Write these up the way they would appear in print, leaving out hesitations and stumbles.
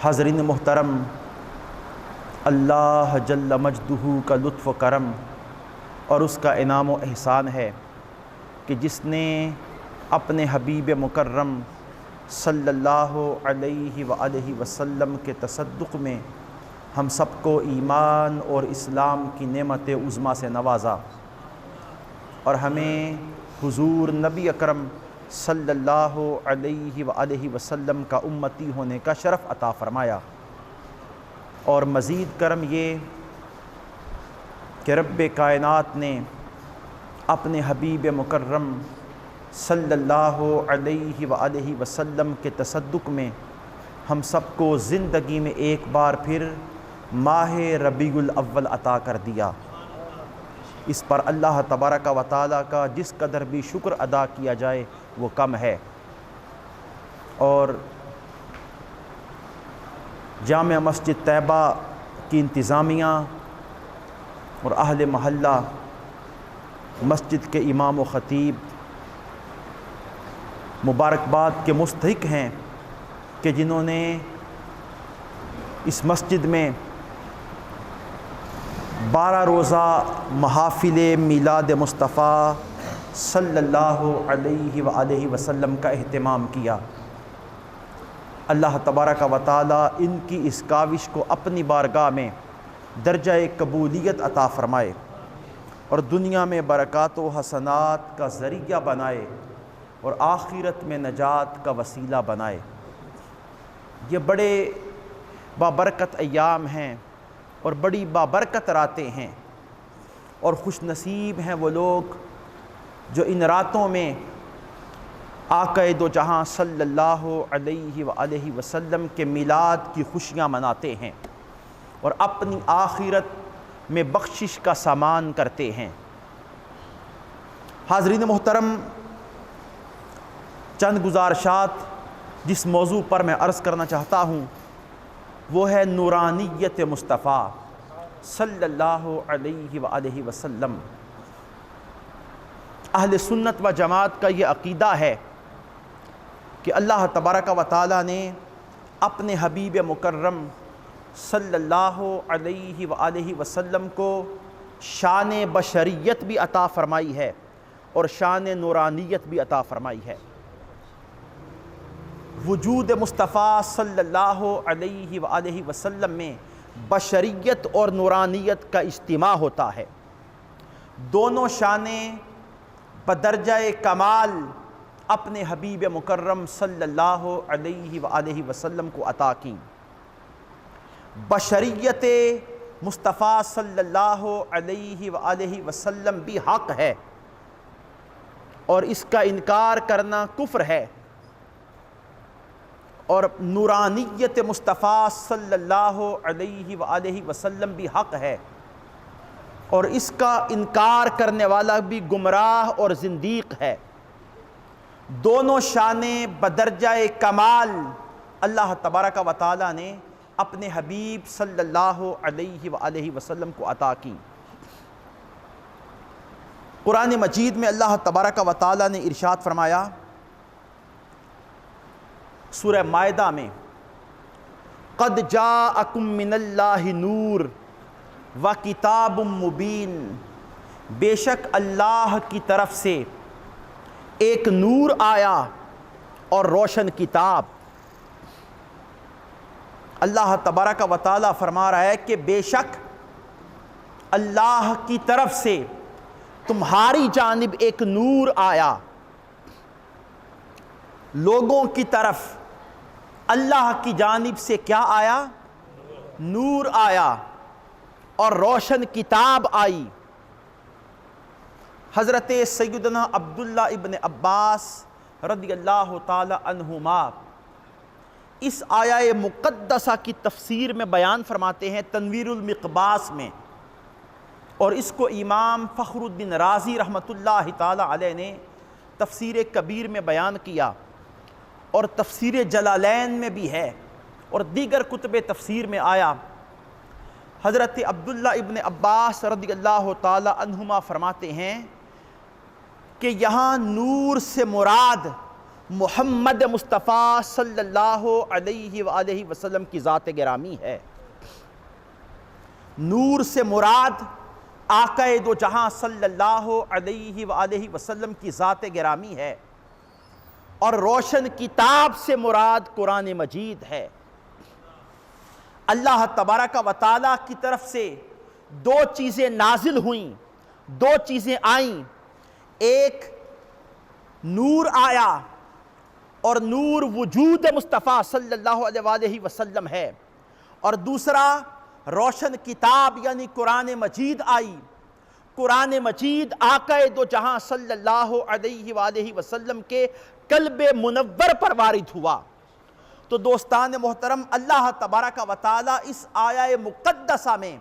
حاضرین محترم، اللہ جل مجدہ کا لطف و کرم اور اس کا انعام و احسان ہے کہ جس نے اپنے حبیب مکرم صلی اللہ علیہ وآلہ وسلم کے تصدق میں ہم سب کو ایمان اور اسلام کی نعمت عظمیٰ سے نوازا اور ہمیں حضور نبی اکرم صلی اللہ علیہ وآلہ وسلم کا امتی ہونے کا شرف عطا فرمایا۔ اور مزید کرم یہ کہ رب کائنات نے اپنے حبیب مکرم صلی اللہ علیہ وآلہ وسلم کے تصدق میں ہم سب کو زندگی میں ایک بار پھر ماہ ربیع الاول عطا کر دیا۔ اس پر اللہ تبارک و تعالیٰ کا جس قدر بھی شکر ادا کیا جائے وہ کم ہے۔ اور جامع مسجد طیبہ کی انتظامیہ اور اہل محلہ، مسجد کے امام و خطیب مبارکباد کے مستحق ہیں کہ جنہوں نے اس مسجد میں 12 روزہ محافل میلاد مصطفیٰ صلی اللہ علیہ وآلہ وسلم کا اہتمام کیا۔ اللہ تبارک و تعالیٰ ان کی اس کاوش کو اپنی بارگاہ میں درجہ قبولیت عطا فرمائے اور دنیا میں برکات و حسنات کا ذریعہ بنائے اور آخرت میں نجات کا وسیلہ بنائے۔ یہ بڑے بابرکت ایام ہیں اور بڑی بابرکت راتیں ہیں، اور خوش نصیب ہیں وہ لوگ جو ان راتوں میں آقا دو جہاں صلی اللہ علیہ وآلہ وسلم کے میلاد کی خوشیاں مناتے ہیں اور اپنی آخرت میں بخشش کا سامان کرتے ہیں۔ حاضرین محترم، چند گزارشات جس موضوع پر میں عرض کرنا چاہتا ہوں وہ ہے نورانیت مصطفیٰ صلی اللہ علیہ وآلہ وسلم۔ اہل سنت و جماعت کا یہ عقیدہ ہے کہ اللہ تبارک و تعالیٰ نے اپنے حبیب مکرم صلی اللہ علیہ وآلہ وسلم کو شان بشریت بھی عطا فرمائی ہے اور شان نورانیت بھی عطا فرمائی ہے۔ وجود مصطفیٰ صلی اللہ علیہ وآلہ وسلم میں بشریت اور نورانیت کا اجتماع ہوتا ہے۔ دونوں شانیں بدرجہ کمال اپنے حبیب مکرم صلی اللہ علیہ وآلہ وسلم کو عطا کی۔ بشریت مصطفیٰ صلی اللہ علیہ وآلہ وسلم بھی حق ہے اور اس کا انکار کرنا کفر ہے، اور نورانیت مصطفیٰ صلی اللہ علیہ وآلہ وسلم بھی حق ہے اور اس کا انکار کرنے والا بھی گمراہ اور زندیق ہے۔ دونوں شانیں بدرجہ کمال اللہ تبارک و تعالیٰ نے اپنے حبیب صلی اللہ علیہ وآلہ وسلم کو عطا کی۔ قرآن مجید میں اللہ تبارک و تعالیٰ نے ارشاد فرمایا سورہ مائدہ میں، قد جاءکم من اللہ نور وکتاب مبین، بے شک اللہ کی طرف سے ایک نور آیا اور روشن کتاب۔ اللہ تبارک و تعالیٰ فرما رہا ہے کہ بے شک اللہ کی طرف سے تمہاری جانب ایک نور آیا، لوگوں کی طرف اللہ کی جانب سے کیا آیا؟ نور آیا اور روشن کتاب آئی۔ حضرت سیدنا عبداللہ ابن عباس رضی اللہ تعالی عنہما اس آیہ مقدسہ کی تفسیر میں بیان فرماتے ہیں تنویر المقباس میں، اور اس کو امام فخر الدین رازی رحمۃ اللہ تعالی علیہ نے تفسیر کبیر میں بیان کیا، اور تفسیر جلالین میں بھی ہے اور دیگر کتب تفسیر میں آیا۔ حضرت عبداللہ ابن عباس رضی اللہ تعالی عنہما فرماتے ہیں کہ یہاں نور سے مراد محمد مصطفیٰ صلی اللہ علیہ وآلہ وسلم کی ذات گرامی ہے۔ نور سے مراد آقا دو جہاں صلی اللہ علیہ وآلہ وسلم کی ذات گرامی ہے، اور روشن کتاب سے مراد قرآن مجید ہے۔ اللہ تبارک و تعالیٰ کی طرف سے دو چیزیں نازل ہوئیں، دو چیزیں آئیں، ایک نور آیا اور نور وجود مصطفیٰ صلی اللہ علیہ وآلہ وسلم ہے، اور دوسرا روشن کتاب یعنی قرآن مجید آئی۔ قرآن مجید آقا دو جہاں صلی اللہ علیہ وآلہ وسلم کے قلب منور پر وارد ہوا۔ تو دوستان محترم، اللہ تبارک و تعالی اس آیہ مقدسہ میں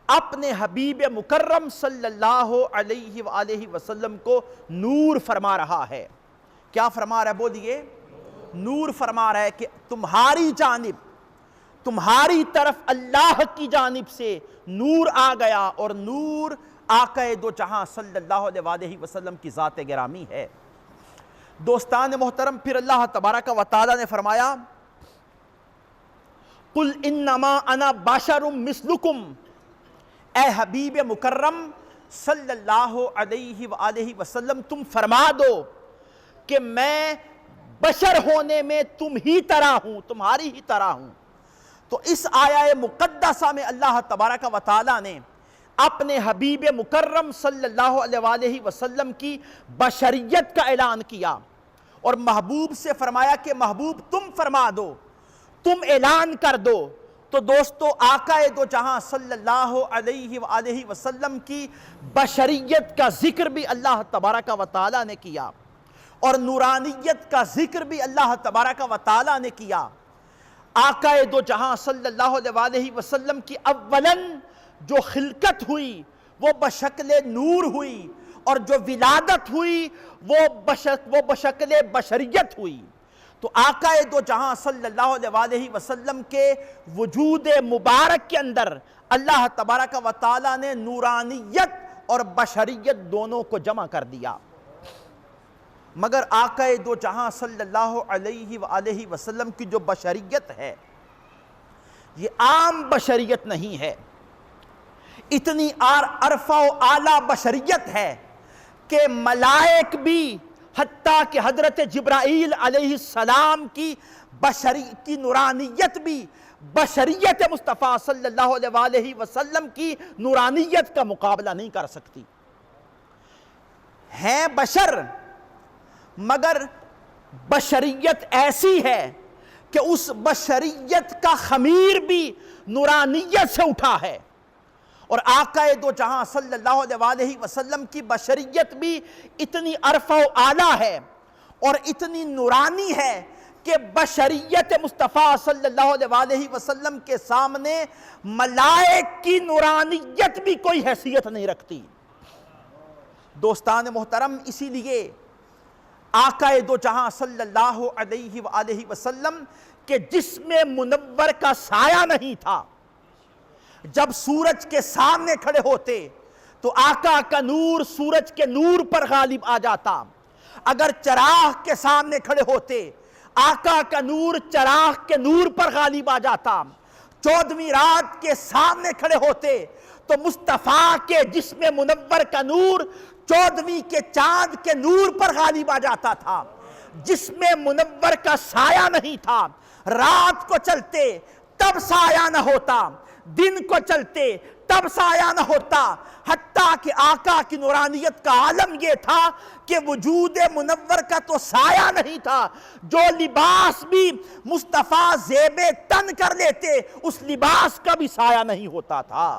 اپنے حبیب مکرم صلی اللہ علیہ وآلہ وسلم کو نور فرما رہا ہے۔ کیا فرما رہا ہے؟ بولیے۔ نور فرما رہا ہے کہ تمہاری جانب، تمہاری طرف اللہ کی جانب سے نور آ گیا، اور نور آقا دو جہاں صلی اللہ علیہ وآلہ وسلم کی ذات گرامی ہے۔ دوستان محترم، پھر اللہ تبارک و تعالی نے فرمایا قُلْ إِنَّمَا أَنَا بَشَرٌ مِثْلُكُمْ، اے حبیب مکرم صلی اللہ علیہ وآلہ وسلم تم فرما دو کہ میں بشر ہونے میں تم ہی طرح ہوں، تمہاری ہی طرح ہوں۔ تو اس آیہ مقدسہ میں اللہ تبارک و تعالی نے اپنے حبیب مکرم صلی اللہ علیہ وآلہ وسلم کی بشریت کا اعلان کیا، اور محبوب سے فرمایا کہ محبوب تم فرما دو، تم اعلان کر دو۔ تو دوستو، آقا دو جہاں صلی اللہ علیہ وآلہ وسلم کی بشریت کا ذکر بھی اللہ تبارک و تعالی نے کیا، اور نورانیت کا ذکر بھی اللہ تبارک و تعالی نے کیا۔ آقا دو جہاں صلی اللہ علیہ وآلہ وسلم کی اولاً جو خلقت ہوئی وہ بشکل نور ہوئی، اور جو ولادت ہوئی وہ بشکل بشریت ہوئی۔ تو آقا دو جہاں صلی اللہ علیہ وآلہ وسلم کے وجود مبارک کے اندر اللہ تبارک و تعالی نے نورانیت اور بشریت دونوں کو جمع کر دیا۔ مگر آقا دو جہاں صلی اللہ علیہ وآلہ وسلم کی جو بشریت ہے یہ عام بشریت نہیں ہے، اتنی عرفہ و اعلیٰ بشریت ہے کہ ملائک بھی، حتیٰ کہ حضرت جبرائیل علیہ السلام کی نورانیت بھی بشریت مصطفیٰ صلی اللہ علیہ وآلہ وسلم کی نورانیت کا مقابلہ نہیں کر سکتی۔ ہیں بشر، مگر بشریت ایسی ہے کہ اس بشریت کا خمیر بھی نورانیت سے اٹھا ہے، اور آقا دو جہاں صلی اللہ علیہ وآلہ وسلم کی بشریت بھی اتنی عرفہ و اعلیٰ ہے اور اتنی نورانی ہے کہ بشریت مصطفیٰ صلی اللہ علیہ وآلہ وسلم کے سامنے ملائک کی نورانیت بھی کوئی حیثیت نہیں رکھتی۔ دوستان محترم، اسی لیے آقا دو جہاں صلی اللہ علیہ وآلہ وسلم کے جسم منور کا سایہ نہیں تھا۔ جب سورج کے سامنے کھڑے ہوتے تو آقا کا نور سورج کے نور پر غالب آ جاتا، اگر چراغ کے سامنے کھڑے ہوتے آقا کا نور چراغ کے نور پر غالب آ جاتا، 14ویں رات کے سامنے کھڑے ہوتے تو مصطفیٰ کے جسم منور کا نور 14ویں کے چاند کے نور پر غالب آ جاتا تھا۔ جسم منور کا سایہ نہیں تھا، رات کو چلتے تب سایہ نہ ہوتا، دن کو چلتے تب سایہ نہ ہوتا، حتیٰ کہ آقا کی نورانیت کا عالم یہ تھا کہ وجود منور کا تو سایہ نہیں تھا، جو لباس بھی مصطفیٰ زیب تن کر لیتے اس لباس کا بھی سایہ نہیں ہوتا تھا۔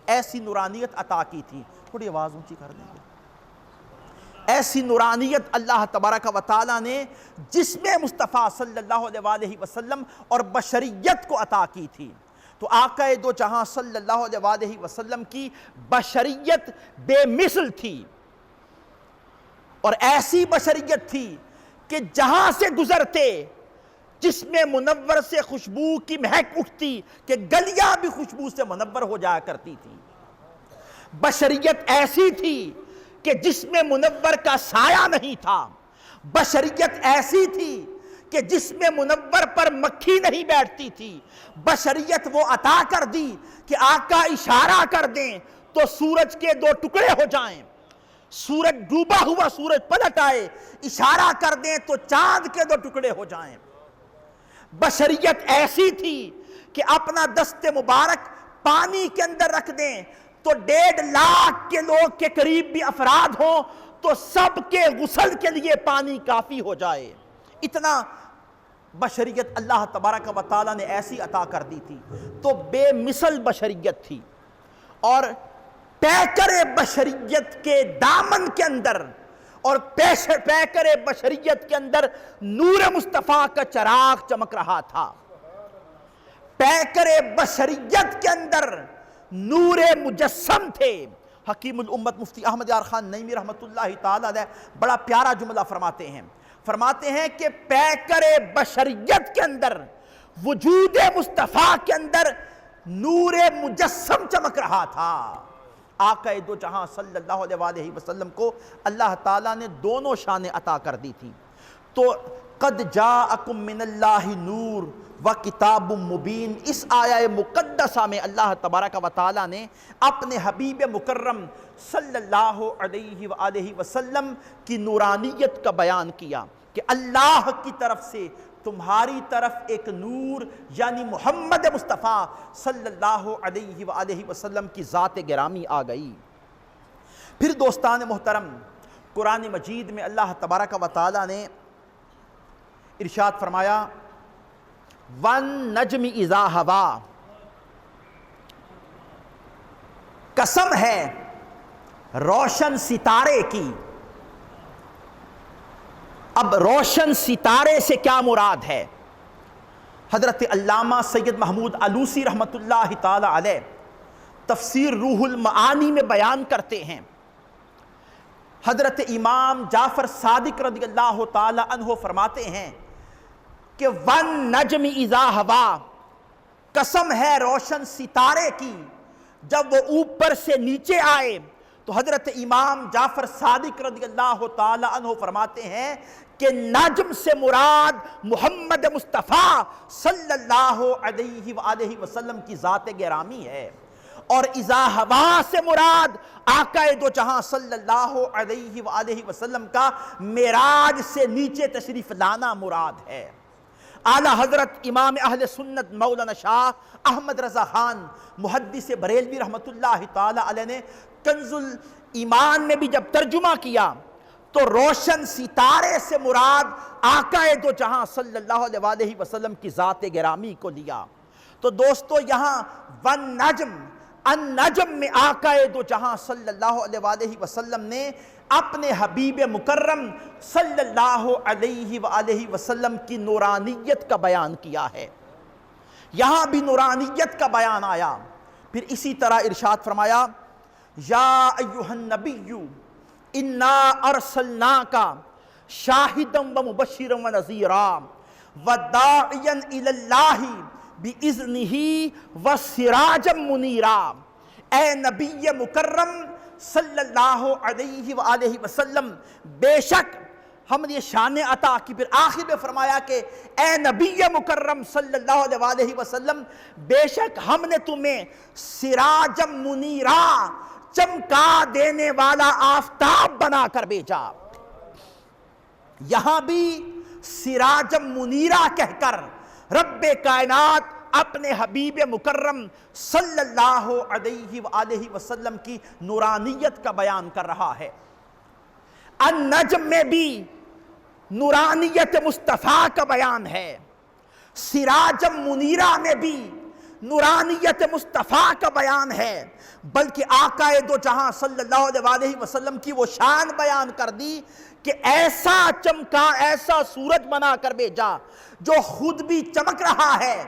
ایسی نورانیت عطا کی تھی۔ تھوڑی آواز اونچی کر دیں گے۔ ایسی نورانیت اللہ تبارک و تعالی نے جسم مصطفیٰ صلی اللہ علیہ وآلہ وسلم اور بشریت کو عطا کی تھی۔ تو آقا دو جہاں صلی اللہ علیہ وآلہ وسلم کی بشریت بے مثل تھی، اور ایسی بشریت تھی کہ جہاں سے گزرتے جسم منور سے خوشبو کی مہک اٹھتی کہ گلیاں بھی خوشبو سے منور ہو جایا کرتی تھی۔ بشریت ایسی تھی کہ جسم منور کا سایہ نہیں تھا، بشریت ایسی تھی کہ جس میں منور پر مکھی نہیں بیٹھتی تھی. بشریت وہ عطا کر دی کہ آقا اشارہ کر دیں تو سورج کے 2 ٹکڑے ہو جائیں, سورج ڈوبا ہوا سورج پلٹ آئے, اشارہ کر دیں تو چاند کے 2 ٹکڑے ہو جائیں. بشریت ایسی تھی کہ اپنا دست مبارک پانی کے اندر رکھ دیں تو 1.5 لاکھ کے لوگ کے قریب بھی افراد ہوں تو سب کے غسل کے لیے پانی کافی ہو جائے. اتنا بشریت اللہ تبارک و تعالیٰ نے ایسی عطا کر دی تھی. تو بے مثل بشریت تھی, اور پیکر بشریت کے دامن کے اندر اور پیکر بشریت کے اندر نور مصطفیٰ کا چراغ چمک رہا تھا. پیکر بشریت کے اندر نور مجسم تھے. حکیم الامت مفتی احمد یار خان نعیمی رحمۃ اللہ تعالیٰ علیہ بڑا پیارا جملہ فرماتے ہیں کہ پیکر بشریت کے اندر, وجود مصطفیٰ کے اندر نور مجسم چمک رہا تھا. آقا دو جہاں صلی اللہ علیہ وسلم کو اللہ تعالیٰ نے دونوں شانیں عطا کر دی تھی. تو قد جاءکم من اللہ نور و کتاب مبین, اس آیہ مقدسہ میں اللہ تبارک و تعالیٰ نے اپنے حبیب مکرم صلی اللہ علیہ وآلہ وسلم کی نورانیت کا بیان کیا کہ اللہ کی طرف سے تمہاری طرف ایک نور یعنی محمد مصطفیٰ صلی اللہ علیہ وآلہ وسلم کی ذات گرامی آ گئی. پھر دوستان محترم, قرآن مجید میں اللہ تبارک و تعالیٰ نے ارشاد فرمایا وَالنَّجْمِ إِذَا هَوَىٰ, قسم ہے روشن ستارے کی. اب روشن ستارے سے کیا مراد ہے؟ حضرت علامہ سید محمود علوسی رحمۃ اللہ تعالی علیہ تفسیر روح المعانی میں بیان کرتے ہیں, حضرت امام جعفر صادق رضی اللہ تعالی عنہ فرماتے ہیں کہ وَالنَّجْمِ إِذَا هَوَىٰ, قسم ہے روشن ستارے کی جب وہ اوپر سے نیچے آئے. تو حضرت امام جعفر صادق رضی اللہ تعالی عنہ فرماتے ہیں کہ نجم سے مراد محمد مصطفیٰ صلی اللہ علیہ وآلہ وسلم کی ذات گرامی ہے, اور اذا ہوا سے مراد آقا دو جہاں صلی اللہ علیہ وآلہ وسلم کا معراج سے نیچے تشریف لانا مراد ہے. اعلیٰ حضرت امام اہل سنت مولانا شاہ احمد رضا خان محدث بریلوی رحمۃ اللہ تعالی علیہ نے کنز الایمان میں بھی جب ترجمہ کیا تو روشن ستارے سے مراد آقا دو جہاں صلی اللہ علیہ وسلم کی ذات گرامی کو لیا. تو دوستو یہاں والنجم, النجم میں آقا دو جہاں صلی اللہ علیہ وسلم نے اپنے حبیب مکرم صلی اللہ علیہ وآلہ وسلم کی نورانیت کا بیان کیا ہے. یہاں بھی نورانیت کا بیان آیا. پھر اسی طرح ارشاد فرمایا یا ایہا النبی انا ارسلناک شاہدا ومبشرا ونذیرا وداعیا الی اللہ باذنہ وسراجا منیرا. اے نبی مکرم صلی اللہ علیہ وآلہ وسلم, بے شک ہم نے یہ شان عطا کی. پھر آخر میں فرمایا کہ اے نبی مکرم صلی اللہ علیہ وسلم, بے شک ہم نے تمہیں سراجا منیرا, چمکا دینے والا آفتاب بنا کر بھیجا. یہاں بھی سراجا منیرا کہہ کر رب کائنات اپنے حبیب مکرم صلی اللہ علیہ وآلہ وسلم کی نورانیت کا بیان کر رہا ہے. النجم میں بھی نورانیت مصطفیٰ کا بیان ہے, سراجا منیرا میں بھی نورانیت مصطفیٰ کا بیان ہے, بلکہ آقا دو جہاں صلی اللہ علیہ وسلم کی وہ شان بیان کر دی کہ ایسا چمکا, ایسا سورج بنا کر بھیجا جو خود بھی چمک رہا ہے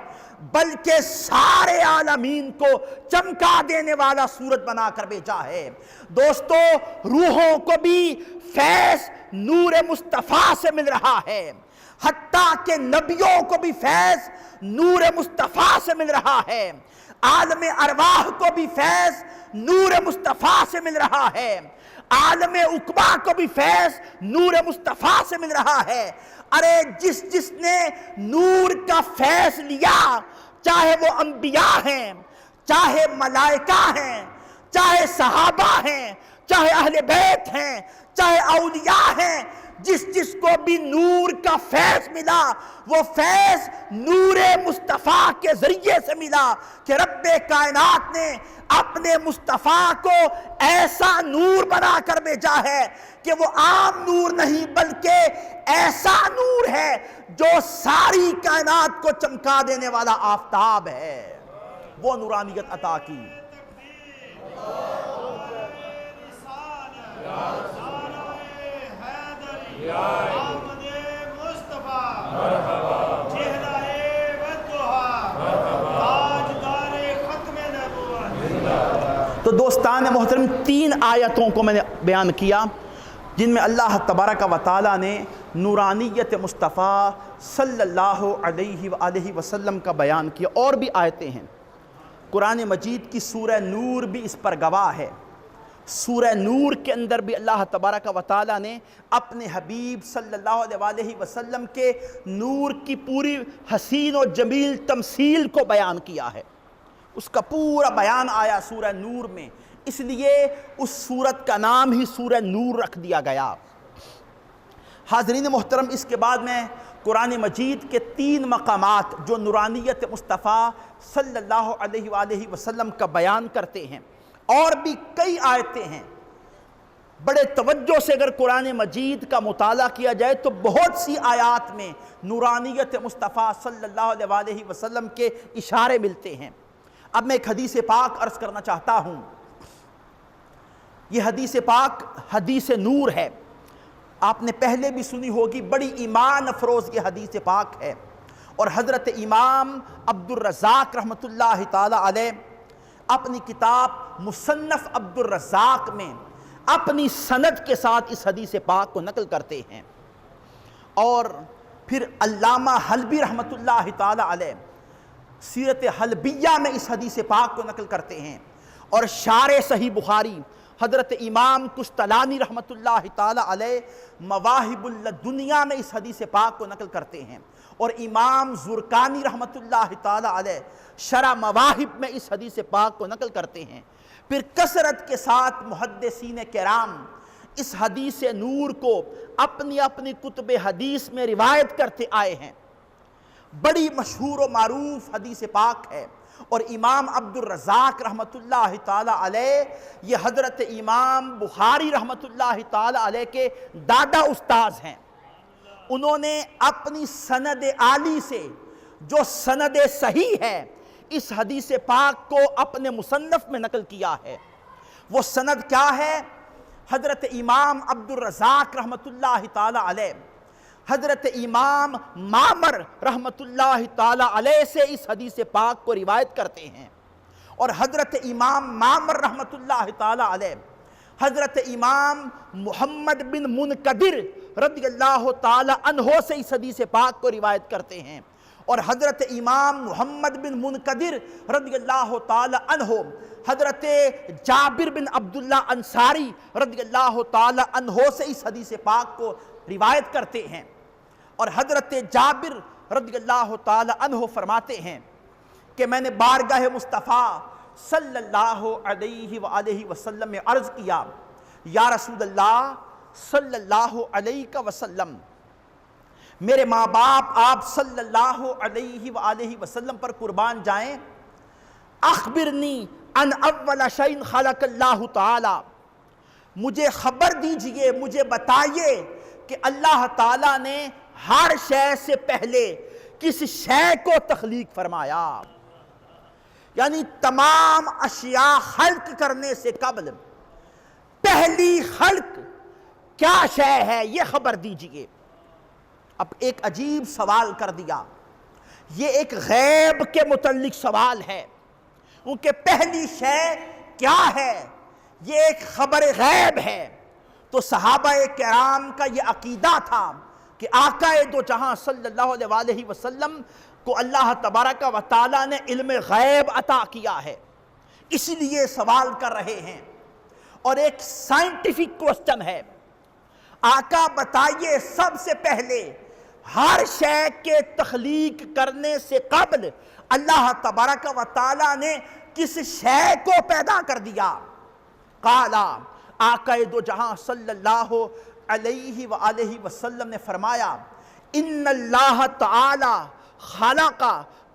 بلکہ سارے عالمین کو چمکا دینے والا سورج بنا کر بھیجا ہے. دوستو روحوں کو بھی فیض نور مصطفیٰ سے مل رہا ہے, حتیٰ کہ نبیوں کو بھی فیض نور مصطفیٰ سے مل رہا ہے, عالم ارواح کو بھی فیض نور مصطفیٰ سے مل رہا ہے, عالم عقبہ کو بھی فیض نور مصطفیٰ سے مل رہا ہے۔ ارے جس نے نور کا فیض لیا، چاہے وہ انبیاء ہیں، چاہے ملائکہ ہیں، چاہے صحابہ ہیں، چاہے اہل بیت ہیں، چاہے اولیاء ہیں، جس کو بھی نور کا فیض ملا، وہ فیض نور مصطفیٰ کے ذریعے سے ملا کہ رب کائنات نے اپنے مصطفیٰ کو ایسا نور بنا کر بھیجا ہے کہ وہ عام نور نہیں بلکہ ایسا نور ہے جو ساری کائنات کو چمکا دینے والا آفتاب ہے۔ وہ نورانیت عطا کی۔ تو دوستان محترم، 3 آیتوں کو میں نے بیان کیا جن میں اللہ تبارک و تعالیٰ نے نورانیت مصطفیٰ صلی اللہ علیہ وآلہ وسلم کا بیان کیا۔ اور بھی آیتیں ہیں، قرآن مجید کی سورہ نور بھی اس پر گواہ ہے۔ سورہ نور کے اندر بھی اللہ تبارک و تعالیٰ نے اپنے حبیب صلی اللہ علیہ وآلہ وسلم کے نور کی پوری حسین و جمیل تمثیل کو بیان کیا ہے۔ اس کا پورا بیان آیا سورہ نور میں، اس لیے اس سورت کا نام ہی سورہ نور رکھ دیا گیا۔ حاضرین محترم، اس کے بعد میں قرآن مجید کے 3 مقامات جو نورانیت مصطفیٰ صلی اللہ علیہ وآلہ وسلم کا بیان کرتے ہیں، اور بھی کئی آیتیں ہیں۔ بڑے توجہ سے اگر قرآن مجید کا مطالعہ کیا جائے تو بہت سی آیات میں نورانیت مصطفیٰ صلی اللہ علیہ وآلہ وسلم کے اشارے ملتے ہیں۔ اب میں ایک حدیث پاک عرض کرنا چاہتا ہوں۔ یہ حدیث پاک حدیث نور ہے، آپ نے پہلے بھی سنی ہوگی، بڑی ایمان افروز یہ حدیث پاک ہے، اور حضرت امام عبد الرزاق رحمۃ اللہ تعالی علیہ اپنی کتاب مصنف عبد الرزاق میں اپنی سند کے ساتھ اس حدیث پاک کو نقل کرتے ہیں۔ اور پھر علامہ حلبی رحمۃ اللہ تعالی علیہ سیرت حلبیہ میں اس حدیث پاک کو نقل کرتے ہیں، اور شارح صحیح بخاری حضرت امام کشتلانی رحمۃ اللہ تعالی علیہ مواہب الدنیا میں اس حدیث پاک کو نقل کرتے ہیں، اور امام زرقانی رحمۃ اللہ تعالی علیہ شرح مواہب میں اس حدیث پاک کو نقل کرتے ہیں۔ پھر کثرت کے ساتھ محدثین کرام اس حدیث نور کو اپنی اپنی کتب حدیث میں روایت کرتے آئے ہیں۔ بڑی مشہور و معروف حدیث پاک ہے، اور امام عبد الرزاق رحمۃ اللہ تعالی علیہ یہ حضرت امام بخاری رحمۃ اللہ تعالی علیہ کے دادا استاذ ہیں۔ انہوں نے اپنی سند عالی سے جو سند صحیح ہے اس حدیث پاک کو اپنے مصنف میں نقل کیا ہے۔ وہ سند کیا ہے؟ حضرت امام عبد الرزاق رحمۃ اللہ تعالی علیہ حضرت امام معمر رحمۃ اللہ تعالی علیہ سے اس حدیث پاک کو روایت کرتے ہیں، اور حضرت امام معمر رحمۃ اللہ تعالی علیہ حضرت امام محمد بن منقدر رضی اللہ تعالی عنہ سے اس حدیث پاک کو روایت کرتے ہیں، اور حضرت امام محمد بن منقدر رضی اللہ تعالی عنہ حضرت جابر بن عبداللہ انصاری رضی اللہ تعالی عنہ سے اس حدیث پاک کو روایت کرتے ہیں۔ اور حضرت جابر رضی اللہ تعالی عنہ فرماتے ہیں کہ میں نے بارگاہ مصطفیٰ صلی اللہ علیہ وآلہ وسلم میں عرض کیا، یا رسول اللہ صلی اللہ علیہ وسلم، میرے ماں باپ آپ صلی اللہ علیہ وآلہ وسلم پر قربان جائیں، اخبرنی ان اول شیء خلق اللہ تعالی، مجھے خبر دیجئے، مجھے بتائیے کہ اللہ تعالیٰ نے ہر شے سے پہلے کس شے کو تخلیق فرمایا، یعنی تمام اشیاء خلق کرنے سے قبل پہلی خلق کیا شے ہے یہ خبر دیجئے۔ اب ایک عجیب سوال کر دیا، یہ ایک غیب کے متعلق سوال ہے، کیونکہ پہلی شے کیا ہے یہ ایک خبر غیب ہے۔ تو صحابہ کرام کا یہ عقیدہ تھا کہ آقا دو جہاں صلی اللہ علیہ وآلہ وسلم کو اللہ تبارک و تعالیٰ نے علم غیب عطا کیا ہے، اسی لیے سوال کر رہے ہیں۔ اور ایک سائنٹیفک کوسچن ہے، آقا بتائیے سب سے پہلے ہر شے کے تخلیق کرنے سے قبل اللہ تبارک و تعالی نے کس شے کو پیدا کر دیا؟ قالا، آقا دو جہاں صلی اللہ علیہ وآلہ وسلم نے فرمایا، ان اللہ تعالی خلق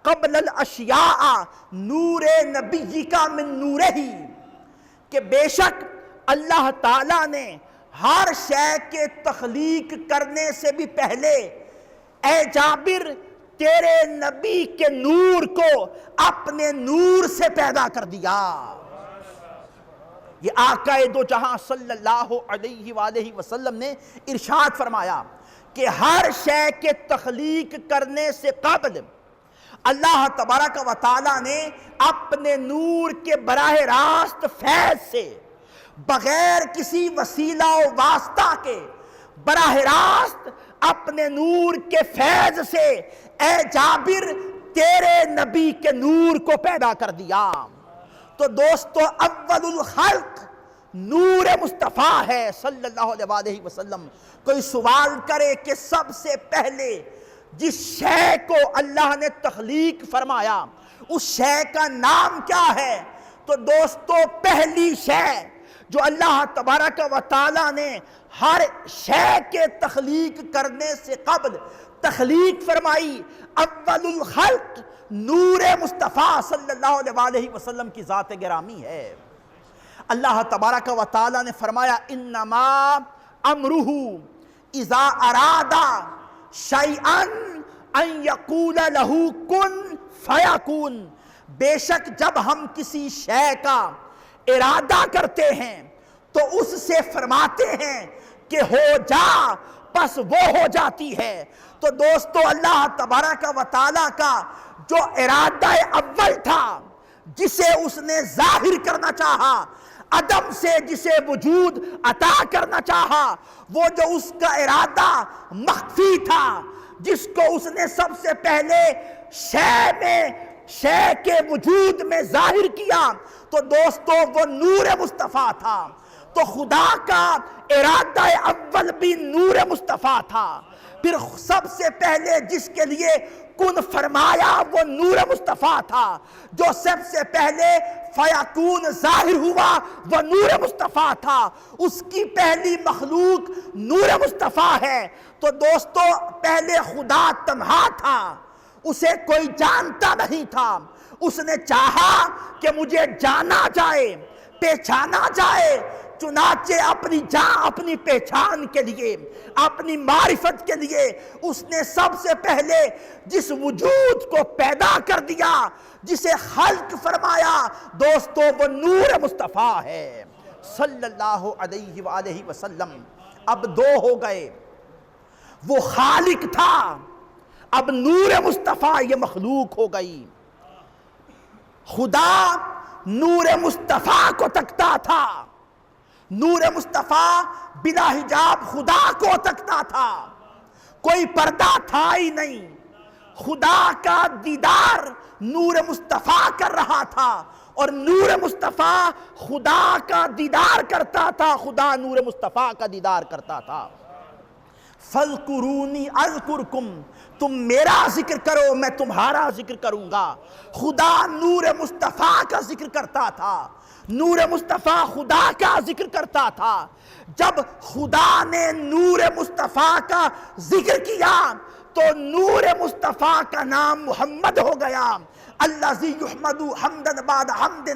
قبل الاشیاء نور نبی کا من نورہ، کہ بے شک اللہ تعالیٰ نے ہر شے کے تخلیق کرنے سے بھی پہلے اے جابر تیرے نبی کے نور کو اپنے نور سے پیدا کر دیا۔ یہ آقا دو جہاں صلی اللہ علیہ وآلہ وسلم نے ارشاد فرمایا کہ ہر شے کے تخلیق کرنے سے قبل اللہ تبارک و تعالیٰ نے اپنے نور کے براہ راست فیض سے، بغیر کسی وسیلہ و واسطہ کے، براہ راست اپنے نور کے فیض سے اے جابر تیرے نبی کے نور کو پیدا کر دیا۔ تو دوستو اول الخلق نور مصطفیٰ ہے صلی اللہ علیہ وسلم۔ کوئی سوال کرے کہ سب سے پہلے جس شے کو اللہ نے تخلیق فرمایا اس شے کا نام کیا ہے؟ تو دوستو پہلی شے جو اللہ تبارک و تعالی نے ہر شے کے تخلیق کرنے سے قبل تخلیق فرمائی، اول الخلق نور مصطفیٰ صلی اللہ علیہ وسلم کی ذات گرامی ہے۔ اللہ تبارک و تعالی نے فرمایا، انما امرہ اذا ارادہ شیئن ان یقول لہ کن فیکون، بے شک جب ہم کسی شے کا ارادہ کرتے ہیں تو اس سے فرماتے ہیں کہ ہو جا، پس وہ ہو جاتی ہے۔ تو دوستو اللہ تبارک و تعالی کا جو ارادہ اول تھا، جسے اس نے ظاہر کرنا چاہا، عدم سے جسے وجود عطا کرنا چاہا، وہ جو اس کا ارادہ مخفی تھا، جس کو اس نے سب سے پہلے شے کے وجود میں ظاہر کیا، تو دوستو وہ نور مصطفیٰ تھا۔ تو خدا کا ارادہ اول بھی نور مصطفیٰ تھا، پھر سب سے پہلے جس کے لیے کن فرمایا وہ نور مصطفیٰ تھا، جو سب سے پہلے فیکون ظاہر ہوا وہ نور مصطفیٰ تھا، اس کی پہلی مخلوق نور مصطفیٰ ہے۔ تو دوستو پہلے خدا تنہا تھا، اسے کوئی جانتا نہیں تھا، اس نے چاہا کہ مجھے جانا جائے، پہچانا جائے، چنانچہ اپنی پہچان کے لیے، اپنی معرفت کے لیے اس نے سب سے پہلے جس وجود کو پیدا کر دیا، جسے خلق فرمایا، دوستو وہ نور مصطفیٰ ہے صلی اللہ علیہ وآلہ وسلم۔ اب دو ہو گئے، وہ خالق تھا، اب نور مصطفیٰ یہ مخلوق ہو گئی۔ خدا نور مصطفیٰ کو تکتا تھا، نور مصطفیٰ بلا حجاب خدا کو تکتا تھا، کوئی پردہ تھا ہی نہیں، خدا کا دیدار نور مصطفیٰ کر رہا تھا، اور نور مصطفیٰ خدا کا دیدار کرتا تھا، خدا نور مصطفیٰ کا دیدار کرتا تھا۔ فَاذْكُرُونِي أَذْكُرْكُمْ، تم میرا ذکر کرو میں تمہارا ذکر کروں گا۔ خدا نور مصطفیٰ کا ذکر کرتا تھا، نور مصطفیٰ خدا کا ذکر کرتا تھا۔ جب خدا نے نور مصطفیٰ کا ذکر کیا تو نور مصطفیٰ کا نام محمد ہو گیا۔ الذی یحمد حمدا بعد حمد،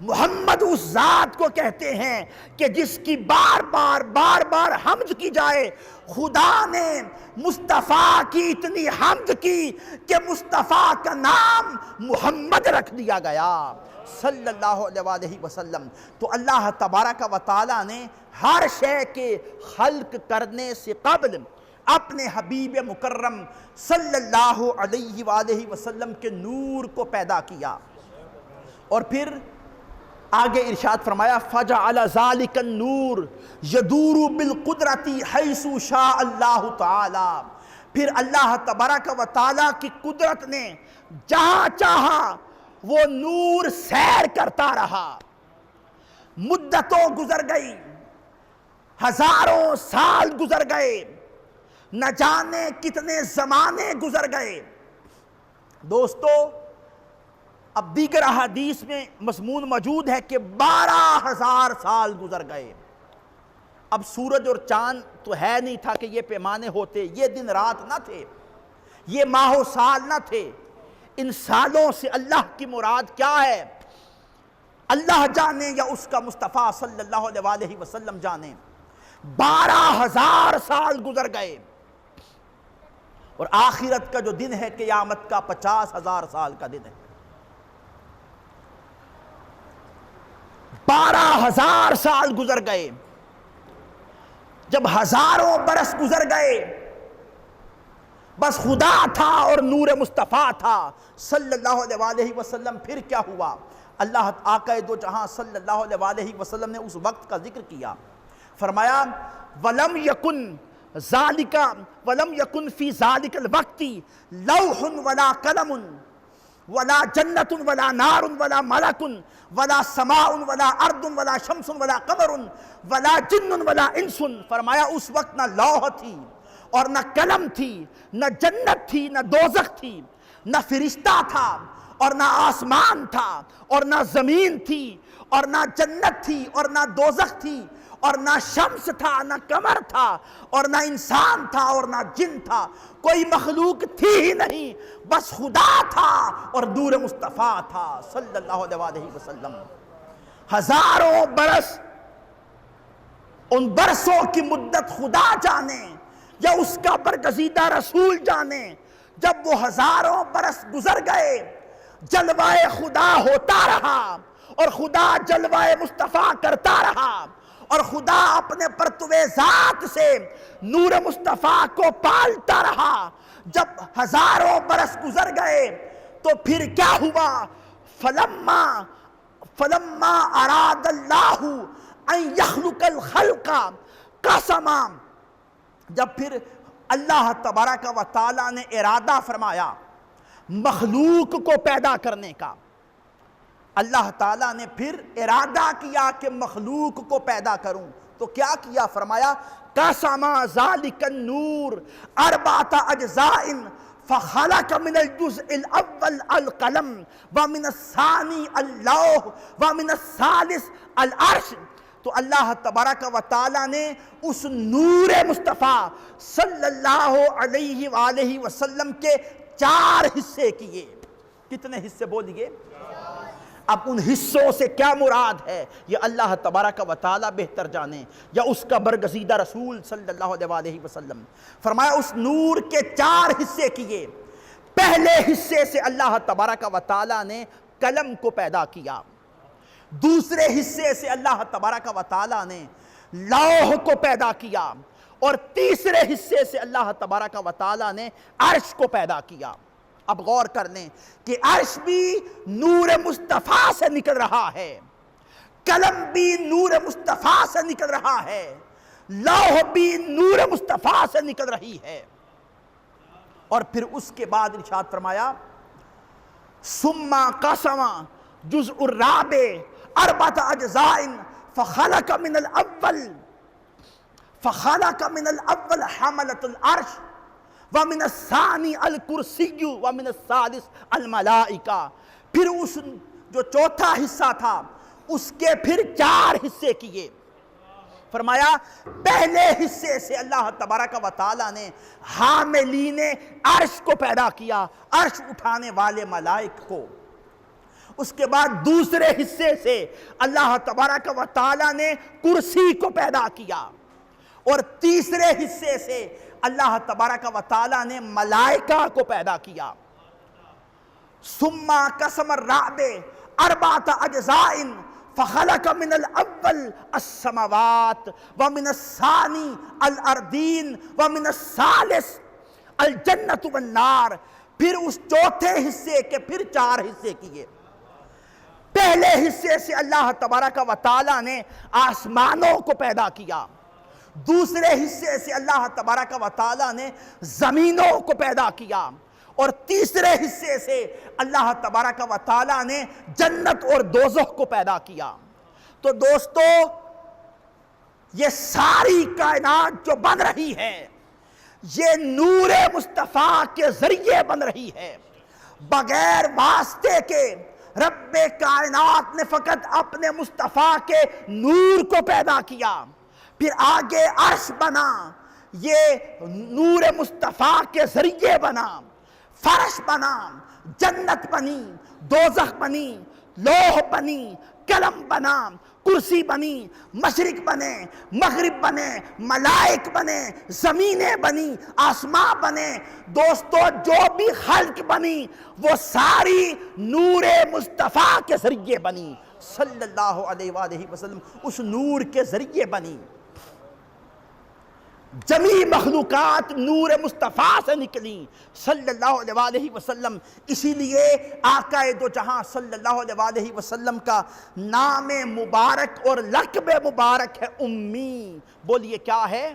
محمد اس ذات کو کہتے ہیں کہ جس کی بار بار حمد کی جائے۔ خدا نے مصطفیٰ کی اتنی حمد کی کہ مصطفیٰ کا نام محمد رکھ دیا گیا صلی اللہ علیہ وسلم۔ تو اللہ تبارک و تعالی نے ہر شے کے خلق کرنے سے قبل اپنے حبیب مکرم صلی اللہ علیہ وآلہ وسلم کے نور کو پیدا کیا، اور پھر آگے ارشاد فرمایا فَجَعَلَ ذَلِكَ النُّورُ يَدُورُ بِالْقُدْرَةِ حَيْثُ شَاءَ اللَّهُ تَعَالَى، پھر اللہ تبارک و تعالیٰ کی قدرت نے جہاں چاہا وہ نور سیر کرتا رہا۔ مدتوں گزر گئی، ہزاروں سال گزر گئے، نہ جانے کتنے زمانے گزر گئے۔ دوستو اب دیگر احادیث میں مضمون موجود ہے کہ 12,000 سال گزر گئے۔ اب سورج اور چاند تو ہے نہیں تھا کہ یہ پیمانے ہوتے، یہ دن رات نہ تھے، یہ ماہ و سال نہ تھے۔ ان سالوں سے اللہ کی مراد کیا ہے اللہ جانے یا اس کا مصطفیٰ صلی اللہ علیہ وآلہ وسلم جانے۔ 12,000 سال گزر گئے، اور آخرت کا جو دن ہے قیامت کا 50,000 سال کا دن ہے۔ 12,000 سال گزر گئے۔ جب ہزاروں برس گزر گئے، بس خدا تھا اور نور مصطفیٰ تھا صلی اللہ علیہ وآلہ وسلم، پھر کیا ہوا؟ اللہ آقا دو جہاں صلی اللہ علیہ وآلہ وسلم نے اس وقت کا ذکر کیا، فرمایا وَلَمْ يَكُنْ ذَلِكَ وَلَمْ يَكُنْ فِي ذَلِكَ الْوَقْتِ لَوْحٌ وَلَا قَلَمٌ وَلَا جَنَّةٌ وَلَا نَارٌ وَلَا مَلَكٌ وَلَا سَمَاءٌ وَلَا أَرْضٌ وَلَا شَمْسٌ وَلَا قَمَرٌ وَلَا جِنٌّ وَلَا إِنسٌ۔ فرمایا اس وقت نہ لوح تھی اور نہ قلم تھی، نہ جنت تھی، نہ دوزخ تھی، نہ فرشتہ تھا اور نہ آسمان تھا، اور نہ زمین تھی اور نہ جنت تھی اور نہ دوزخ تھی، اور نہ شمس تھا نہ قمر تھا، اور نہ انسان تھا اور نہ جن تھا، کوئی مخلوق تھی ہی نہیں، بس خدا تھا اور نور مصطفیٰ تھا صلی اللہ علیہ وسلم۔ ہزاروں برس، ان برسوں کی مدت خدا جانے یا اس کا برگزیدہ رسول جانے۔ جب وہ ہزاروں برس گزر گئے، جلوہ خدا ہوتا رہا اور خدا جلوہ مصطفیٰ کرتا رہا، اور خدا اپنے پرتو ذات سے نور مصطفیٰ کو پالتا رہا۔ جب ہزاروں برس گزر گئے تو پھر کیا ہوا؟ فَلَمَّا أَرَادَ اللَّهُ أَن يَخْلُقَ الْخَلْقَ قَسَمًا، جب پھر اللہ تبارک و تعالیٰ نے ارادہ فرمایا مخلوق کو پیدا کرنے کا، اللہ تعالیٰ نے پھر ارادہ کیا کہ مخلوق کو پیدا کروں، تو کیا کیا؟ فرمایا قَسَمَ ذَلِكَ النُّورِ أَرْبَعَةَ أَجْزَاءٍ فَخَلَقَ مِنَ الْجُزْءِ الْأَوَّلِ الْقَلَمِ وَمِنَ الثَّانِي اللَّوْحُ وَمِنَ الثَّالِثِ الْعَرْشِ۔ تو اللہ تبارک و تعالیٰ نے اس نور مصطفیٰ صلی اللہ علیہ وآلہ وسلم کے 4 حصے کیے۔ کتنے حصے بولیے؟ اب ان حصوں سے کیا مراد ہے یہ اللہ تبارک و تعالیٰ بہتر جانے، یا اس کا برگزیدہ رسول صلی اللہ علیہ وآلہ وسلم۔ فرمایا اس نور کے 4 حصے کیے۔ پہلے حصے سے اللہ تبارک و تعالیٰ نے قلم کو پیدا کیا، دوسرے حصے سے اللہ تبارک و تعالیٰ نے لوح کو پیدا کیا، اور تیسرے حصے سے اللہ تبارک و تعالیٰ نے عرش کو پیدا کیا۔ اب غور کر لیں کہ عرش بھی نور مصطفیٰ سے نکل رہا ہے، قلم بھی نور مصطفیٰ سے نکل رہا ہے، لوح بھی نور مصطفیٰ سے نکل رہی ہے۔ اور پھر اس کے بعد ارشاد فرمایا ثم قسم جزء الرابع 4 أجزاء فخلق من الأول حملة العرش وَمِنَ الثَّانِي الْكُرْسِيُّ وَمِنَ الثَّالِثِ الْمَلَائِكَةُ۔ پھر اس جو چوتھا حصہ تھا اس کے پھر 4 حصے کیے۔ فرمایا پہلے حصے سے اللہ تبارک و تعالیٰ نے حاملین عرش کو پیدا کیا، عرش اٹھانے والے ملائک کو۔ اس کے بعد دوسرے حصے سے اللہ تبارک و تعالیٰ نے کرسی کو پیدا کیا، اور تیسرے حصے سے اللہ تبارک و تعالیٰ نے ملائکہ کو پیدا کیا۔ ثم قسم الرابع 4 أجزاء فخلق من الأول السماوات ومن الثاني الأرضين ومن الثالث الجنة والنار۔ پھر اس چوتھے حصے کے پھر 4 حصے کیے۔ پہلے حصے سے اللہ تبارک و تعالیٰ نے آسمانوں کو پیدا کیا، دوسرے حصے سے اللہ تبارک و تعالیٰ نے زمینوں کو پیدا کیا، اور تیسرے حصے سے اللہ تبارک و تعالیٰ نے جنت اور دوزخ کو پیدا کیا۔ تو دوستو یہ ساری کائنات جو بن رہی ہے یہ نور مصطفیٰ کے ذریعے بن رہی ہے، بغیر واسطے کے رب کائنات نے فقط اپنے مصطفیٰ کے نور کو پیدا کیا، پھر آگے عرش بنا، یہ نور مصطفیٰ کے ذریعے بنا، فرش بنا، جنت بنی، دوزخ بنی، لوح بنی، قلم بنا، کرسی بنی، مشرق بنے، مغرب بنے، ملائک بنے، زمینیں بنی، آسمان بنے۔ دوستو جو بھی خلق بنی وہ ساری نور مصطفیٰ کے ذریعے بنی، صلی اللہ علیہ وآلہ وسلم، اس نور کے ذریعے بنی۔ جمیع مخلوقات نور مصطفیٰ سے نکلی صلی اللہ علیہ وآلہ وسلم۔ اسی لیے آقا دو جہاں صلی اللہ علیہ وآلہ وسلم کا نام مبارک اور لقب مبارک ہے امی۔ بولیے کیا ہے؟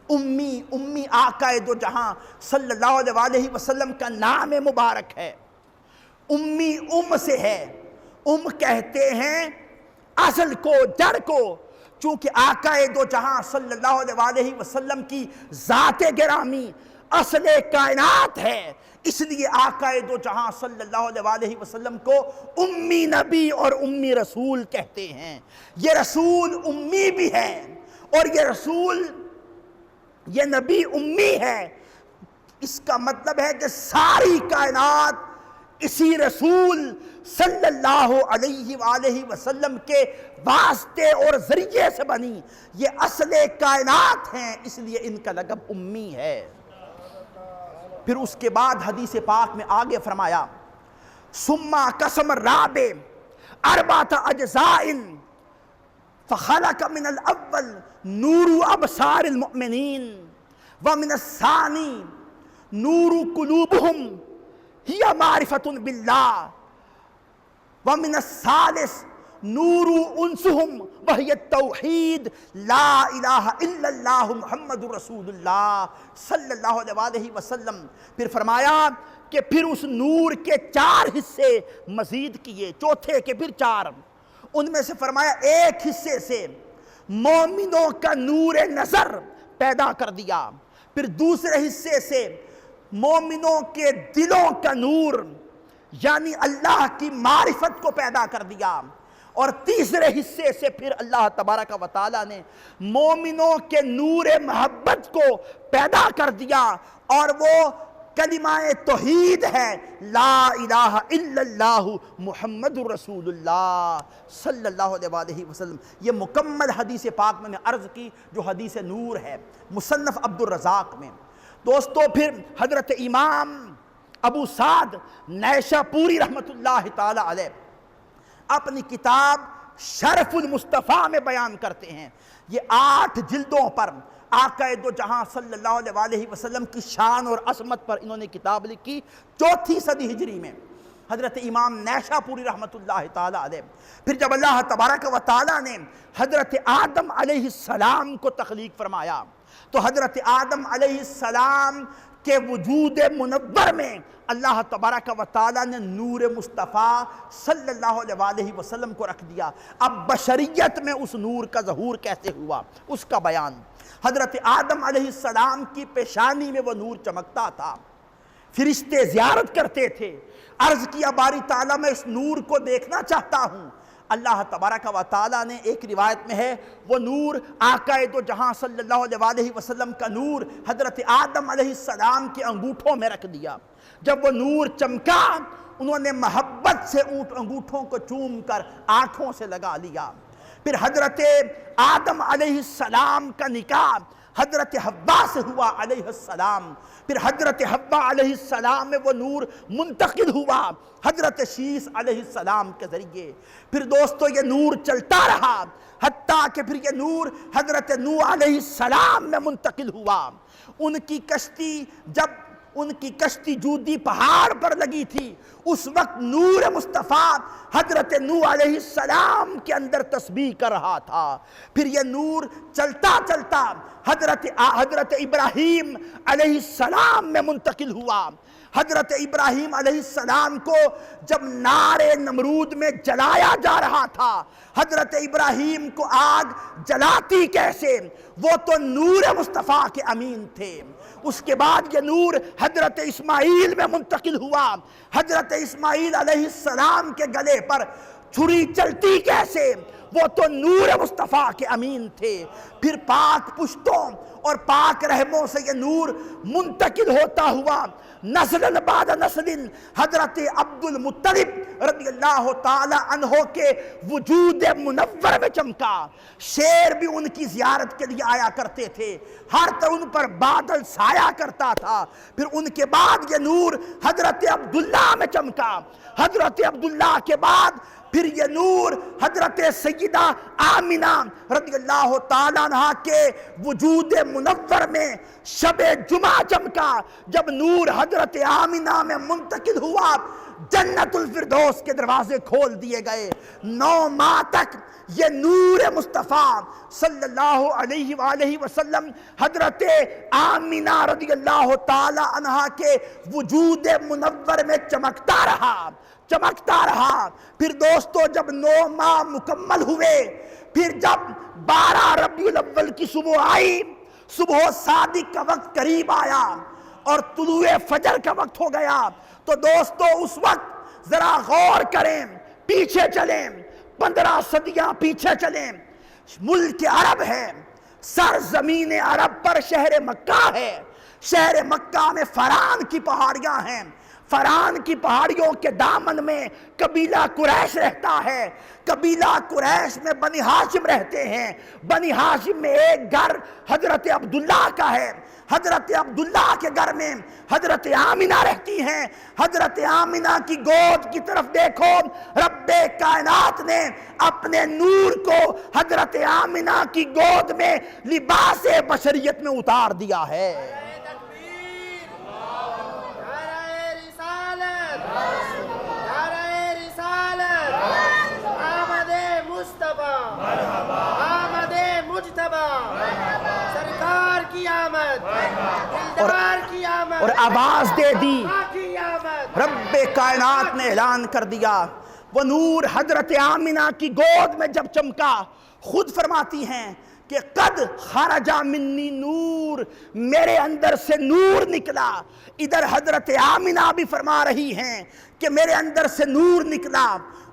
امی۔ امی آقا دو جہاں صلی اللہ علیہ وآلہ وسلم کا نام مبارک ہے۔ امی ام سے ہے، ام کہتے ہیں اصل کو، جڑ کو، چونکہ آقا دو جہاں صلی اللہ علیہ وآلہ وسلم کی ذات گرامی اصل کائنات ہے، اس لیے آقا دو جہاں صلی اللہ علیہ وآلہ وسلم کو امی نبی اور امی رسول کہتے ہیں۔ یہ رسول امی بھی ہے اور یہ رسول، یہ نبی امی ہے۔ اس کا مطلب ہے کہ ساری کائنات اسی رسول صلی اللہ علیہ وآلہ وسلم کے واسطے اور ذریعے سے بنی، یہ اصل کائنات ہیں، اس لیے ان کا لقب امی ہے۔ پھر اس کے بعد حدیث پاک میں آگے فرمایا ثم قسم الرابع اربعۃ اجزاء فخلق من الاول نور ابصار المؤمنین ومن الثانی نور قلوبہم ہی معرفۃ باللہ ومن الثالث نور انسہم وہی التوحید لا الہ الا اللہ محمد رسول اللہ صلی اللہ علیہ وآلہ وسلم۔ پھر فرمایا کہ پھر اس نور کے 4 حصے مزید کیے، چوتھے کے پھر 4، ان میں سے فرمایا ایک حصے سے مومنوں کا نور نظر پیدا کر دیا، پھر دوسرے حصے سے مومنوں کے دلوں کا نور یعنی اللہ کی معرفت کو پیدا کر دیا، اور تیسرے حصے سے پھر اللہ تبارک و تعالیٰ نے مومنوں کے نور محبت کو پیدا کر دیا، اور وہ کلمہ توحید ہے لا الہ الا اللہ محمد رسول اللہ صلی اللہ علیہ وآلہ وسلم۔ یہ مکمل حدیث پاک میں نے عرض کی جو حدیث نور ہے مصنف عبد الرزاق میں۔ دوستو پھر حضرت امام ابو سعد نیشاپوری رحمت اللہ تعالی علیہ اپنی کتاب شرف المصطفیٰ میں بیان کرتے ہیں، یہ 8 جلدوں پر آقا دو جہاں صلی اللہ علیہ وآلہ وسلم کی شان اور عظمت پر انہوں نے کتاب لکھی 4 صدی ہجری میں، حضرت امام نیشاپوری رحمت اللہ تعالی علیہ۔ پھر جب اللہ تبارک و تعالیٰ نے حضرت آدم علیہ السلام کو تخلیق فرمایا تو حضرت آدم علیہ السلام کے وجود منور میں اللہ تبارک و تعالیٰ نے نور مصطفیٰ صلی اللہ علیہ وآلہ وسلم کو رکھ دیا۔ اب بشریت میں اس نور کا ظہور کیسے ہوا اس کا بیان۔ حضرت آدم علیہ السلام کی پیشانی میں وہ نور چمکتا تھا، فرشتے زیارت کرتے تھے، عرض کیا باری تعالیٰ میں اس نور کو دیکھنا چاہتا ہوں۔ اللہ تبارک و تعالیٰ نے، ایک روایت میں ہے وہ نور آقا دو جہاں صلی اللہ علیہ وآلہ وسلم کا نور حضرت آدم علیہ السلام کے انگوٹھوں میں رکھ دیا۔ جب وہ نور چمکا انہوں نے محبت سے انگوٹھوں کو چوم کر آنکھوں سے لگا لیا۔ پھر حضرت آدم علیہ السلام کا نکاح حضرت حوا سے ہوا علیہ السلام، پھر حضرت حوا علیہ السلام میں وہ نور منتقل ہوا حضرت شیس علیہ السلام کے ذریعے۔ پھر دوستو یہ نور چلتا رہا حتیٰ کہ پھر یہ نور حضرت نوح علیہ السلام میں منتقل ہوا۔ ان کی کشتی جب ان کی کشتی جودی پہاڑ پر لگی تھی اس وقت نور مصطفیٰ حضرت نوح علیہ السلام کے اندر تسبیح کر رہا تھا۔ پھر یہ نور چلتا چلتا حضرت ابراہیم علیہ السلام میں منتقل ہوا۔ حضرت ابراہیم علیہ السلام کو جب نار نمرود میں جلایا جا رہا تھا، حضرت ابراہیم کو آگ جلاتی کیسے؟ وہ تو نور مصطفیٰ کے امین تھے۔ اس کے بعد یہ نور حضرت اسماعیل میں منتقل ہوا۔ حضرت اسماعیل علیہ السلام کے گلے پر چھری چلتی کیسے؟ وہ تو نور مصطفیٰ کے امین تھے۔ پھر پاک پشتوں اور پاک رحموں سے یہ نور منتقل ہوتا ہوا نسل بعد نسل حضرت عبد المطلب رضی اللہ تعالی عنہ کے وجود منور میں چمکا۔ شیر بھی ان کی زیارت کے لیے آیا کرتے تھے، ہر طرف ان پر بادل سایہ کرتا تھا۔ پھر ان کے بعد یہ نور حضرت عبداللہ میں چمکا۔ حضرت عبداللہ کے بعد پھر یہ نور حضرت سیدہ آمنہ رضی اللہ تعالیٰ عنہ کے وجود منور میں شب جمعہ چمکا۔ جب نور حضرت آمنہ میں منتقل ہوا، جنت الفردوس کے دروازے کھول دیے گئے۔ 9 ماہ تک یہ نور مصطفیٰ صلی اللہ علیہ وآلہ وسلم حضرت آمنہ رضی اللہ تعالی عنہ کے وجود منور میں چمکتا رہا۔ پھر دوستو جب 9 ماہ مکمل ہوئے، پھر جب 12 ربیع الاول کی صبح آئی، صبح صادق کا وقت قریب آیا اور طلوع فجر کا وقت ہو گیا، تو دوستو اس وقت ذرا غور کریں، پیچھے چلیں، 15 صدیاں پیچھے چلیں۔ ملک عرب ہے، سرزمین عرب پر شہر مکہ ہے۔ شہر مکہ میں فران کی پہاڑیاں ہیں۔ فران کی پہاڑیوں کے دامن میں قبیلہ قریش رہتا ہے۔ قبیلہ قریش میں بنی ہاشم رہتے ہیں۔ بنی ہاشم میں ایک گھر حضرت عبداللہ کا ہے۔ حضرت عبداللہ کے گھر میں حضرت آمنہ رہتی ہیں۔ حضرت آمنہ کی گود کی طرف دیکھو، رب کائنات نے اپنے نور کو حضرت آمنہ کی گود میں لباس بشریت میں اتار دیا ہے۔ سرکار کی آمد، دلدار کی آمد، اور آواز دے دی، رب کائنات نے اعلان کر دیا۔ وہ نور حضرت آمنہ کی گود میں جب چمکا، خود فرماتی ہیں کہ قد خرج منی نور، میرے اندر سے نور نکلا۔ ادھر حضرت آمنہ بھی فرما رہی ہیں کہ میرے اندر سے نور نکلا۔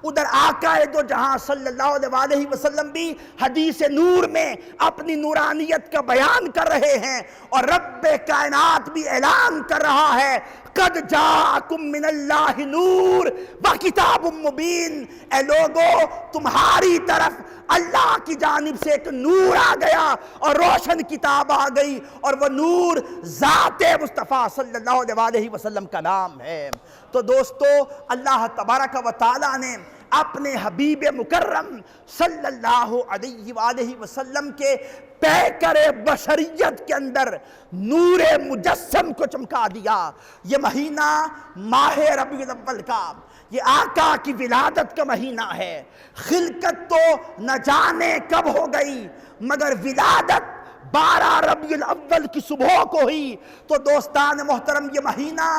ادھر آقا دو جہاں صلی اللہ علیہ وسلم بھی حدیث نور میں اپنی نورانیت کا بیان کر رہے ہیں، اور رب کائنات بھی اعلان کر رہا ہے قد جاءکم من اللہ نور وکتاب مبین۔ اے لوگو، تمہاری طرف اللہ کی جانب سے ایک نور آ گیا اور روشن کتاب آ گئی، اور وہ نور ذات مصطفیٰ صلی اللہ علیہ وسلم کا نام ہے۔ تو دوستو، اللہ تبارک و تعالیٰ نے اپنے حبیب مکرم صلی اللہ علیہ وآلہ وسلم کے پیکر بشریت کے اندر نور مجسم کو چمکا دیا۔ یہ مہینہ ماہ ربیع الاول کا، یہ آقا کی ولادت کا مہینہ ہے۔ خلقت تو نہ جانے کب ہو گئی، مگر ولادت 12 ربیع الاول کی صبح کو ہوئی۔ تو دوستان محترم، یہ مہینہ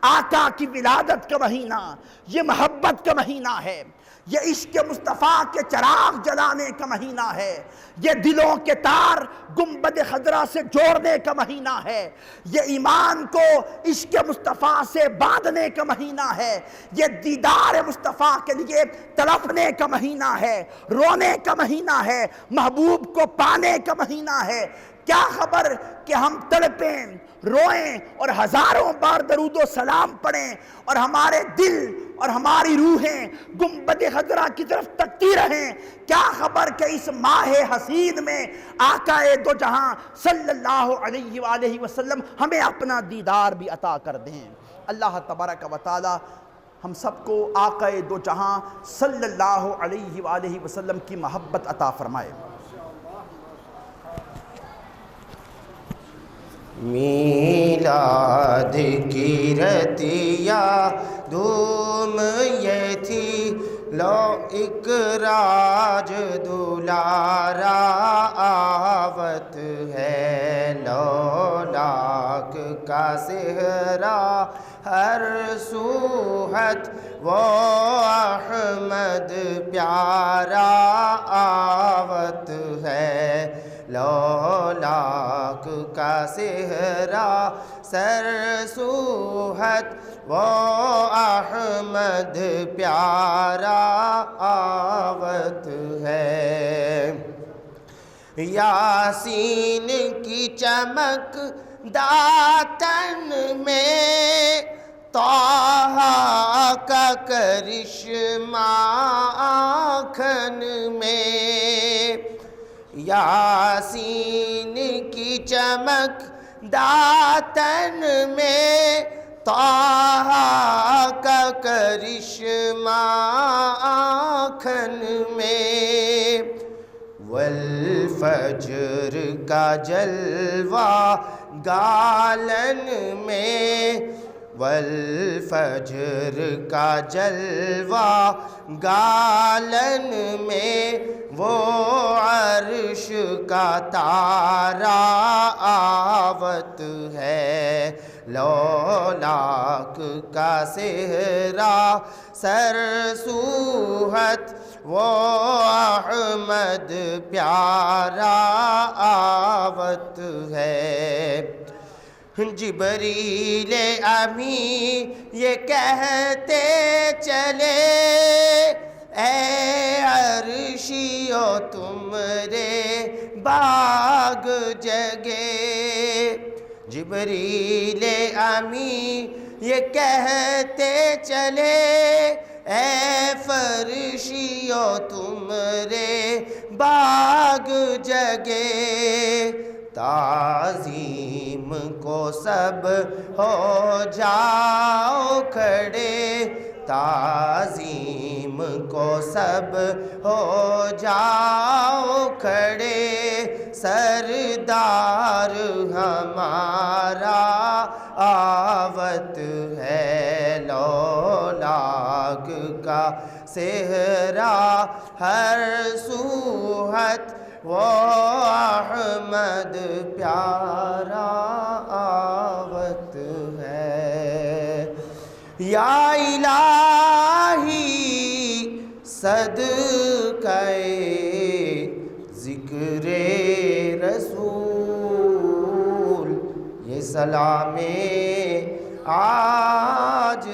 آقا کی ولادت کا مہینہ، یہ محبت کا مہینہ ہے، یہ عشق مصطفیٰ کے چراغ جلانے کا مہینہ ہے، یہ دلوں کے تار گنبد خضرا سے جوڑنے کا مہینہ ہے، یہ ایمان کو عشق مصطفیٰ سے باندھنے کا مہینہ ہے، یہ دیدار مصطفیٰ کے لیے تڑپنے کا مہینہ ہے، رونے کا مہینہ ہے، محبوب کو پانے کا مہینہ ہے۔ کیا خبر کہ ہم تڑپیں، روئیں اور ہزاروں بار درود و سلام پڑھیں، اور ہمارے دل اور ہماری روحیں گنبد خضرا کی طرف تکتی رہیں۔ کیا خبر کہ اس ماہ حسین میں آقا دو جہاں صلی اللہ علیہ وآلہ وسلم ہمیں اپنا دیدار بھی عطا کر دیں۔ اللہ تبارک و تعالی ہم سب کو آقا دو جہاں صلی اللہ علیہ وآلہ وسلم کی محبت عطا فرمائے۔ میلاد کی رتیا دھوم یہ تھی، لو اکراج دلارا آوت ہے، لو لاکھ کا صحرا ہر سوحت وہ احمد پیارا آوت ہے لولاک کا صحرا سر سوحت وہ احمد پیارا آوت ہے یاسین کی چمک داتن میں طہ کا کرشمہ آنکھن میں یاسین کی چمک داتن میں طہ کا کرشمہ آنکھن میں والفجر کا جلوہ گالن میں والفجر کا جلوہ گالن میں وہ عرش کا تارا آوت ہے لولاک کا صحرا سر سوحت وہ احمد پیارا آوت ہے جبریل امی یہ کہتے چلے اے عرشیو تمرے باغ جگے جبریل امی یہ کہتے چلے اے فرشیو تمرے باغ جگے تعظیم کو سب ہو جاؤ کھڑے تعظیم کو سب ہو جاؤ کھڑے سردار ہمارا آوت ہے لولاک کا صحرا ہر سوحت وہ احمد پیارا آوت ہے یا الہی صدقہ ذکر رسول یہ سلام عاجزانہ